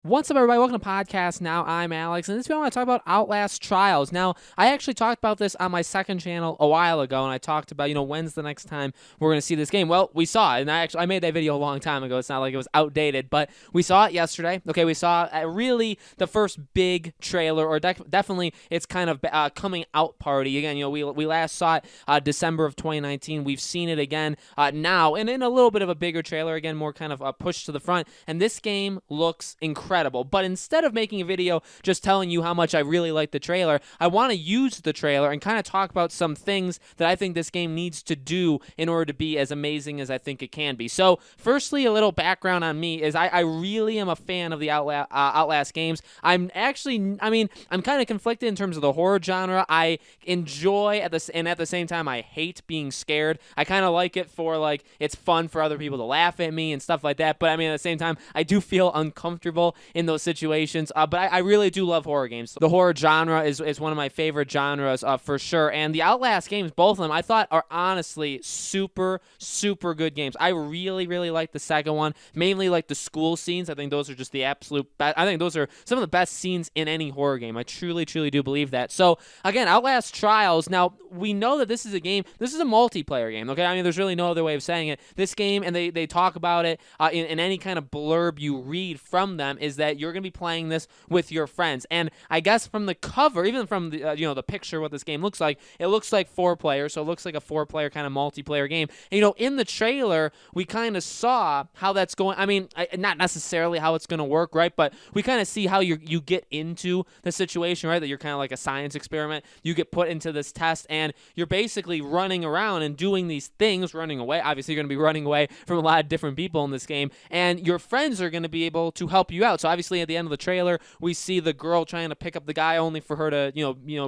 What's up, everybody? Welcome to Podcast Now. I'm Alex, and this week I want to talk about Outlast Trials. Now, I actually talked about this on my second channel a while ago, and I talked about, when's the next time we're going to see this game. Well, we saw it, and I made that video a long time ago. It's not like it was outdated, but we saw it yesterday. Okay, we saw really the first big trailer, or definitely its kind of coming out party. Again, we last saw it December of 2019. We've seen it again now, and in a little bit of a bigger trailer, again, more kind of a push to the front, and this game looks incredible. But instead of making a video just telling you how much I really like the trailer, I want to use the trailer and kind of talk about some things that I think this game needs to do in order to be as amazing as I think it can be. So, firstly, a little background on me is I really am a fan of the Outlast games. I'm kind of conflicted in terms of the horror genre. I enjoy and at the same time, I hate being scared. I kind of like it for, it's fun for other people to laugh at me and stuff like that. But, at the same time, I do feel uncomfortable in those situations, but I really do love horror games. The horror genre is one of my favorite genres for sure, and the Outlast games, both of them, I thought are honestly super, super good games. I really, really like the second one, mainly like the school scenes. I think those are just the absolute best. I think those are some of the best scenes in any horror game. I truly, truly do believe that. So, again, Outlast Trials, now, we know that this is a multiplayer game, okay? There's really no other way of saying it. This game, and they talk about it in any kind of blurb you read from them, is that you're going to be playing this with your friends. And I guess from the cover, even from the the picture, what this game looks like, it looks like 4 players, so it looks like a 4-player kind of multiplayer game. And, in the trailer, we kind of saw how that's going. Not necessarily how it's going to work, right? But we kind of see how you get into the situation, right? That you're kind of like a science experiment. You get put into this test, and you're basically running around and doing these things, running away. Obviously, you're going to be running away from a lot of different people in this game, and your friends are going to be able to help you out. So obviously, at the end of the trailer, we see the girl trying to pick up the guy, only for her to,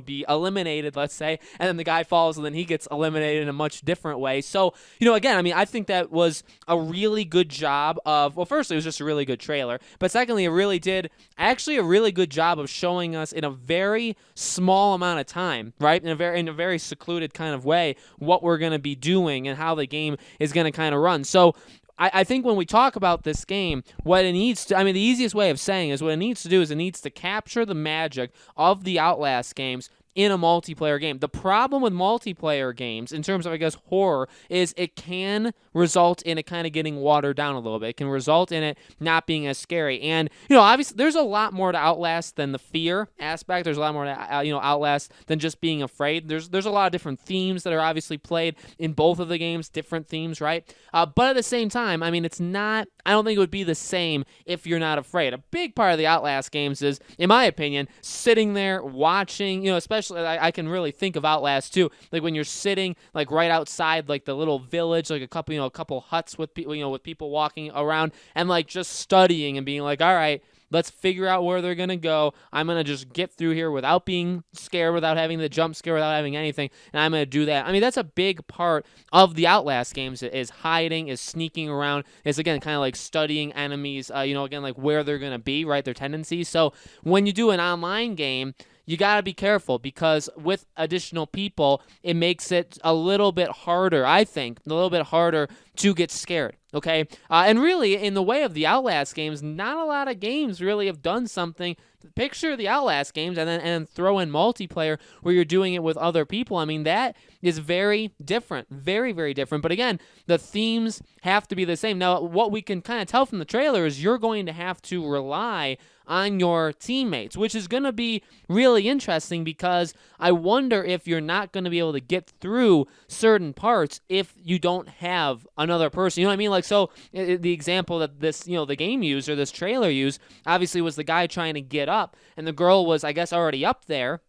be eliminated, let's say, and then the guy falls, and then he gets eliminated in a much different way. So, again, I think that was a really good job of, well, firstly, it was just a really good trailer, but secondly, it really did actually a really good job of showing us in a very small amount of time, right, in a very secluded kind of way, what we're going to be doing and how the game is going to kind of run. So, I think when we talk about this game, what it needs to, the easiest way of saying is what it needs to do is it needs to capture the magic of the Outlast games in a multiplayer game. The problem with multiplayer games, in terms of, I guess, horror, is it can result in it kind of getting watered down a little bit. It can result in it not being as scary. And, obviously, there's a lot more to Outlast than the fear aspect. There's a lot more to, Outlast than just being afraid. There's a lot of different themes that are obviously played in both of the games, different themes, right? But at the same time, it's not, I don't think it would be the same if you're not afraid. A big part of the Outlast games is, in my opinion, sitting there watching, especially I can really think of Outlast too, like when you're sitting like right outside like the little village, like a couple huts with people, with people walking around, and like just studying and being like, all right, let's figure out where they're going to go. I'm going to just get through here without being scared, without having the jump scare, without having anything, and I'm going to do that. That's a big part of the Outlast games, is hiding, is sneaking around, is, again, kind of like studying enemies, again, like where they're going to be, right, their tendencies. So when you do an online game, you got to be careful, because with additional people, it makes it a little bit harder, I think, a little bit harder to get scared, okay? And really, in the way of the Outlast games, not a lot of games really have done something. Picture the Outlast games and then throw in multiplayer where you're doing it with other people. That is very different, very, very different. But again, the themes have to be the same. Now, what we can kind of tell from the trailer is you're going to have to rely on your teammates, which is going to be really interesting, because I wonder if you're not going to be able to get through certain parts if you don't have another person. You know what I mean? Like, so the example that this, the game used, or this trailer used, obviously was the guy trying to get up, and the girl was, I guess, already up there,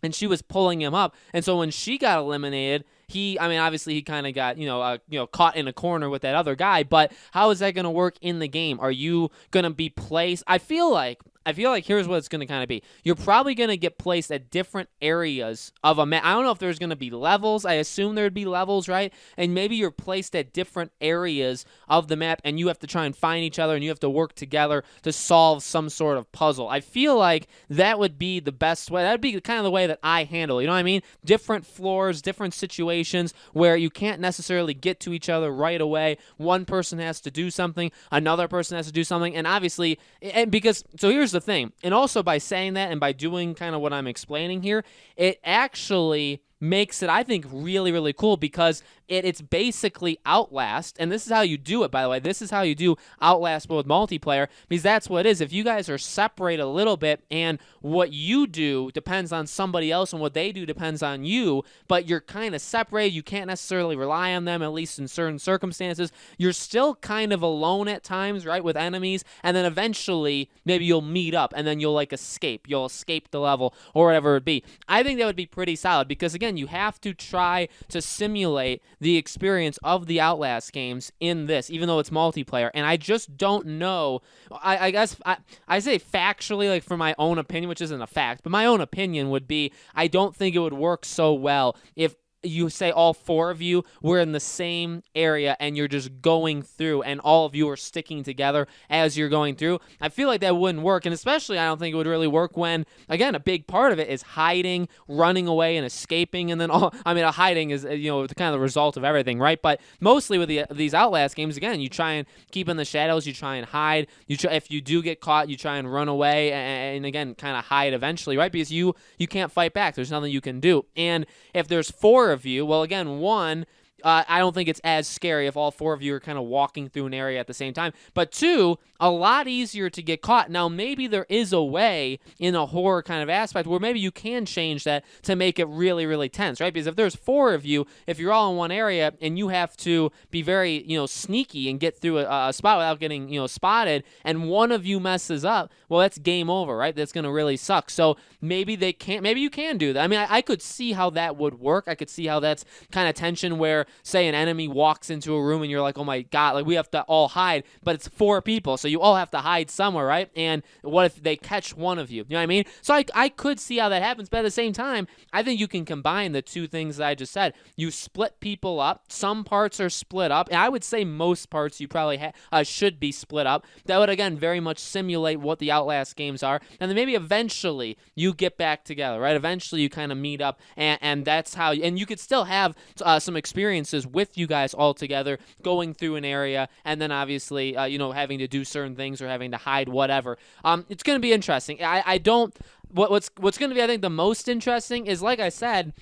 and she was pulling him up. And so when she got eliminated, obviously he kind of got, caught in a corner with that other guy. But how is that going to work in the game? Are you going to be placed? I feel like I feel like here's what it's going to kind of be. You're probably going to get placed at different areas of a map. I don't know if there's going to be levels. I assume there'd be levels, right? And maybe you're placed at different areas of the map, and you have to try and find each other, and you have to work together to solve some sort of puzzle. I feel like that would be the best way. That would be kind of the way that I handle it. You know what I mean? Different floors, different situations where you can't necessarily get to each other right away. One person has to do something, another person has to do something, and obviously, so here's the thing, and also by saying that and by doing kind of what I'm explaining here, it actually makes it, I think, really, really cool because it's basically Outlast, and this is how you do it, by the way. This is how you do Outlast but with multiplayer, because that's what it is. If you guys are separated a little bit, and what you do depends on somebody else, and what they do depends on you, but you're kind of separated, you can't necessarily rely on them, at least in certain circumstances. You're still kind of alone at times, right, with enemies, and then eventually, maybe you'll meet up, and then you'll, like, escape. You'll escape the level, or whatever it be. I think that would be pretty solid, because, again, you have to try to simulate the experience of the Outlast games in this, even though it's multiplayer. And I just don't know. I guess I say factually, like for my own opinion, which isn't a fact, but my own opinion would be I don't think it would work so well if you say all four of you were in the same area and you're just going through and all of you are sticking together as you're going through. I feel like that wouldn't work, and especially I don't think it would really work when, again, a big part of it is hiding, running away, and escaping, and then hiding is, kind of the result of everything, right? But mostly with these Outlast games, again, you try and keep in the shadows, you try and hide, if you do get caught, you try and run away, and again, kind of hide eventually, right? Because you can't fight back. There's nothing you can do. And if there's four of you, well, again, one, I don't think it's as scary if all four of you are kind of walking through an area at the same time. But two, a lot easier to get caught. Now, maybe there is a way in a horror kind of aspect where maybe you can change that to make it really, really tense, right? Because if there's four of you, if you're all in one area and you have to be very, sneaky and get through a spot without getting, spotted, and one of you messes up, well, that's game over, right? That's going to really suck. So maybe you can do that. I mean, I could see how that would work. I could see how that's kind of tension where, say, an enemy walks into a room and you're like, oh my God, like we have to all hide, but it's four people, so you all have to hide somewhere, right? And what if they catch one of you? You know what I mean? So I could see how that happens, but at the same time, I think you can combine the two things that I just said. You split people up. Some parts are split up, and I would say most parts you probably should be split up. That would, again, very much simulate what the Outlast games are, and then maybe eventually you get back together, right? Eventually you kind of meet up, and that's how, and you could still have some experiences with you guys all together going through an area, and then obviously having to do certain things or having to hide, whatever. It's going to be interesting. What's going to be, I think, the most interesting is, like I said,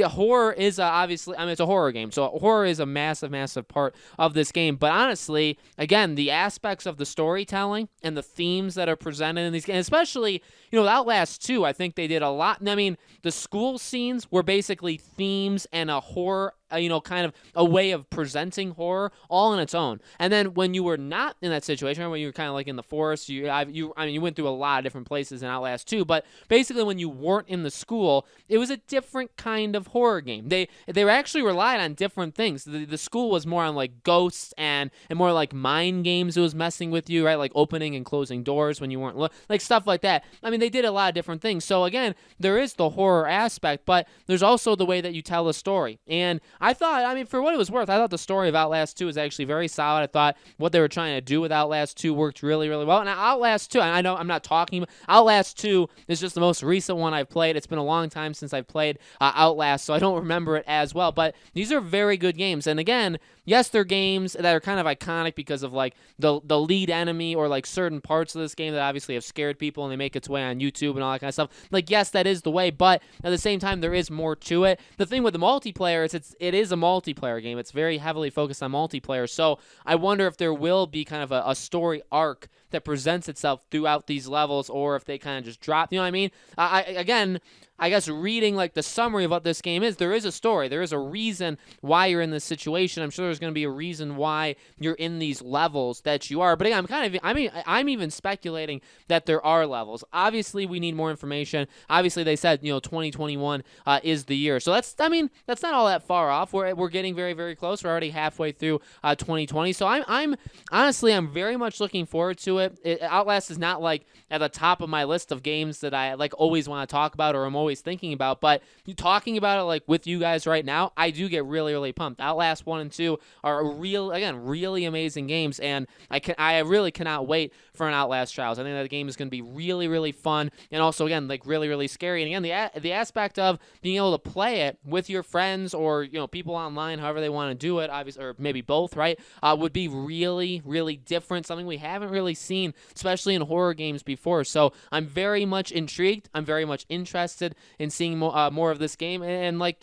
horror is obviously, it's a horror game, so horror is a massive, massive part of this game. But honestly, again, the aspects of the storytelling and the themes that are presented in these games, especially, with Outlast 2, I think they did a lot. I mean, the school scenes were basically themes and a horror, kind of a way of presenting horror all on its own. And then when you were not in that situation, when you were kind of like in the forest, you went through a lot of different places in Outlast 2, but basically when you weren't in the school, it was a different kind of horror game. They were actually relied on different things. The school was more on like ghosts and more like mind games. It was messing with you, right? Like opening and closing doors when you weren't like stuff like that. I mean, they did a lot of different things. So again, there is the horror aspect, but there's also the way that you tell a story. And I thought, for what it was worth, I thought the story of Outlast 2 was actually very solid. I thought what they were trying to do with Outlast 2 worked really, really well. And Outlast 2, I know I'm not talking, Outlast 2 is just the most recent one I've played. It's been a long time since I've played Outlast, so I don't remember it as well. But these are very good games. And again, yes, they're games that are kind of iconic because of like the lead enemy or like certain parts of this game that obviously have scared people and they make its way on YouTube and all that kind of stuff. Like, yes, that is the way, but at the same time, there is more to it. The thing with the multiplayer is it is a multiplayer game. It's very heavily focused on multiplayer. So I wonder if there will be kind of a story arc that presents itself throughout these levels, or if they kind of just drop. You know what I mean? I guess reading like the summary of what this game is, there is a story. There is a reason why you're in this situation. I'm sure there's going to be a reason why you're in these levels that you are. But again, I'm even speculating that there are levels. Obviously, we need more information. Obviously, they said 2021 is the year. So that's not all that far off. We're getting very, very close. We're already halfway through 2020. So I'm honestly very much looking forward to it. it. Outlast is not like at the top of my list of games that I like always want to talk about or I'm always thinking about, but talking about it like with you guys right now, I do get really, really pumped. Outlast 1 and 2 are really amazing games, and I really cannot wait for an Outlast Trials. I think that the game is going to be really, really fun, and also again like really, really scary. And again, the aspect of being able to play it with your friends or people online, however they want to do it, obviously, or maybe both, right? Would be really, really different. Something we haven't really seen, especially in horror games before. So I'm very much intrigued. I'm very much interested in seeing more of this game. And like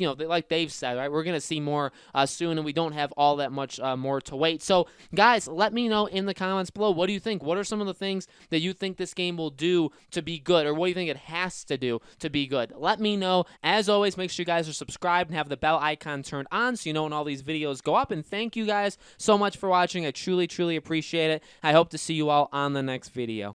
Dave said, right, we're gonna see more soon, and we don't have all that much more to wait. So guys, let me know in the comments below. What do you think? What are some of the things that you think this game will do to be good, or what do you think it has to do to be good? Let me know. As always, make sure you guys are subscribed and have the bell icon turned on so you know when all these videos go up. And thank you guys so much for watching. I truly, truly appreciate it. I hope to see you all on the next video.